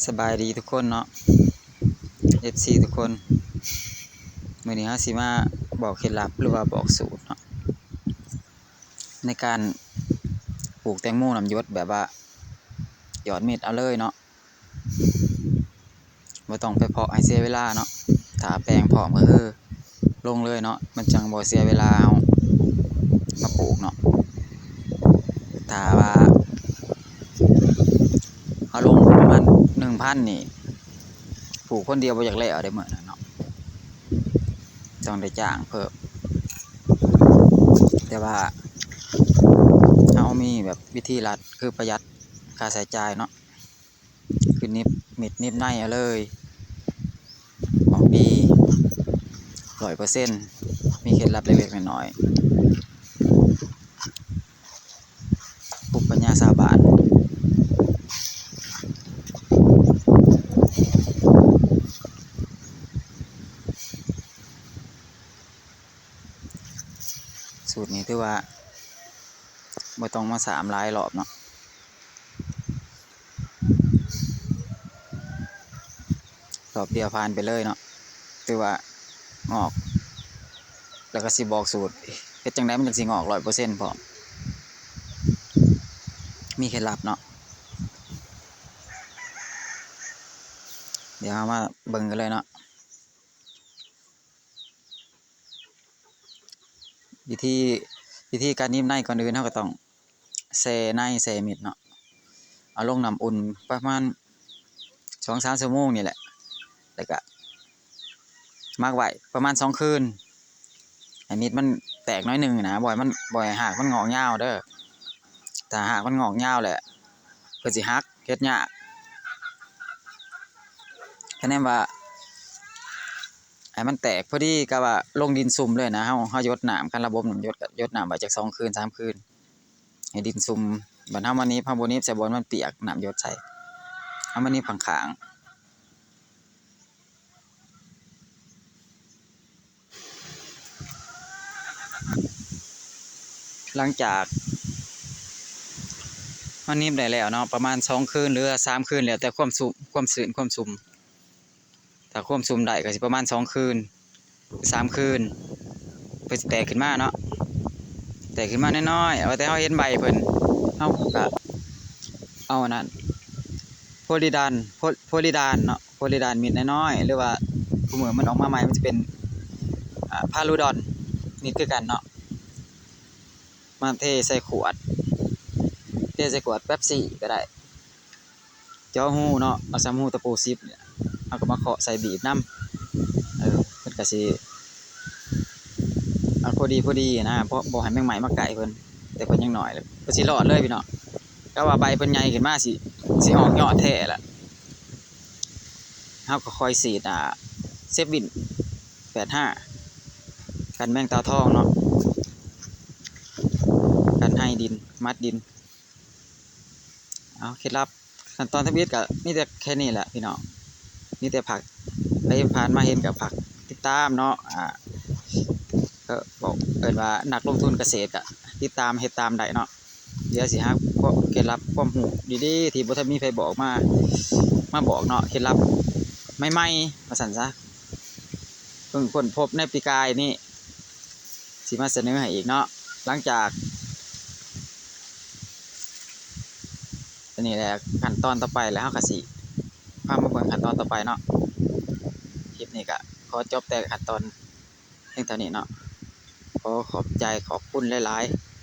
สบายดีทุกคนเนาะ FC ทุกคนมื้อนี้เฮาสิมาบอกเคล็ดลับหรือว่าบอกสูตรเนาะในการปลูกแตงโมน้ำหยศแบบว่าหยอดเม็ดเอาเลยเนาะบ่ต้องไปเพาะให้เสียเวลาเนาะถ้าแปลงพร้อมก็คือลงเลยเนาะมันจังบ่เสียเวลาเฮามาปลูกเนาะถ้าว่าเอาลงประมาณ 1,000 นี่ปลูกคนเดียวบ่อยากแล้วได้มื้อนั้นเนาะต้องได้จ้างเพิ่มแต่ว่าเฮามีแบบวิธีลัดคือประหยัดค่าใช้จ่ายเนาะคือนิบมิดนิบในเอาเลยของดี 100% มีเคล็ดลับเล็กๆน้อยๆภูมิปัญญาชาวบ้านสูตรนี้ถือว่าบ่ต้องมา3หลายรอบเนาะรอบเดียวผ่านไปเลยเนาะถือว่างอกแล้วก็สิบอกสูตรเฮ็ดจังได๋มันจังสิงอก 100% พร้อมมีเคล็ดลับเนาะเดี๋ยวเรามาเบิ่งกันเลยเนาะวิธีการนิ่มในก่อนอื่นเราก็ต้องแช่ในแช่มิดเนาะเอาลงน้ำอุ่นประมาณ 2-3 ชั่วโมงนี่แหละแล้วก็มักไว้ประมาณ2คืนให้มิดมันแตกน้อยหนึ่งนะบ่อยหากมันงอกยาวเด้อถ้าหากมันงอกยาวแหละเพิ่นสิหักเฮ็ดยากคะแนนว่าให้มันแตกพอดีกับว่าลงดินซุ่มเลยนะเฮาหยดน้ำกันระบบน้ำหยดก็หยดน้ำไว้จัก2คืน3คืนให้ดินซุ่มบัดเฮามานี้เฮาบ่นี้ใส่บ่อนมันเปียกน้ำหยดใส่เฮามานี้ข้างๆหลังจากมันนิ่มได้แล้วเนาะประมาณ2คืนหรือ3คืนแล้วแต่ความชุ่มถ้าความชุ่มได้ก็สิประมาณ2คืน3คืนเพิ่นสิแตกขึ้นมาเนาะแตกขึ้นมาน้อยๆเอาแต่เฮาเห็นใบเพิ่นเฮาก็เอาอันนั้นโพลีดานเนาะโพลีดานมิดน้อยๆหรือว่าผู้มื้อมันออกมาใหม่มันจะเป็นพาลูดอนนี่คือกันเนาะมาเทใส่ขวดแป๊บซี่ก็ได้เจาะหูเนาะเอาซ้ำหูตะปู10เนี่ยเอาก็มาเคาะใส่บีบนำเพิ่นก็สิเอาพอดีนะเพราะบ่ให้แมงไหม้มาไก่เพิ่นแต่เพิ่นยังน้อยเลยเพิ่นสิรอดเลยพี่น้องก็ว่าใบเพิ่นใหญ่ขึ้นมาสิออกยอดแท้ล่ะเฮาก็คอยฉีดเซฟวิน85กันแมงเต่าทองเนาะกันให้ดินมัดดินเอาเคล็ดลับขั้นตอนทำอิฐก็มีแต่แค่นี้แหละพี่น้องมีแต่ผักไปผ่านมาเห็นกับผักติดตามเนาะก็บอกว่านักลงทุนเกษตรก็ติดตามเฮ็ดตามได้เนาะเดี๋ยวสิหาเคล็ดลับความรู้ดีๆที่บ่ทันมีใครบอกมาบอกเนาะเคล็ดลับใหม่ๆว่าซั่นซะเพิ่งค้นพบในปีกายนี่สิมาเสนอให้อีกเนาะหลังจากอันนี้แหละขั้นตอนต่อไปแล้วเฮาก็สิพามาเบิ่งขั้นตอนต่อไปเนาะคลิปนี้ก็ขอจบแต่ขั้นตอนเพียงเท่านี้เนาะขอขอบคุณหลายๆ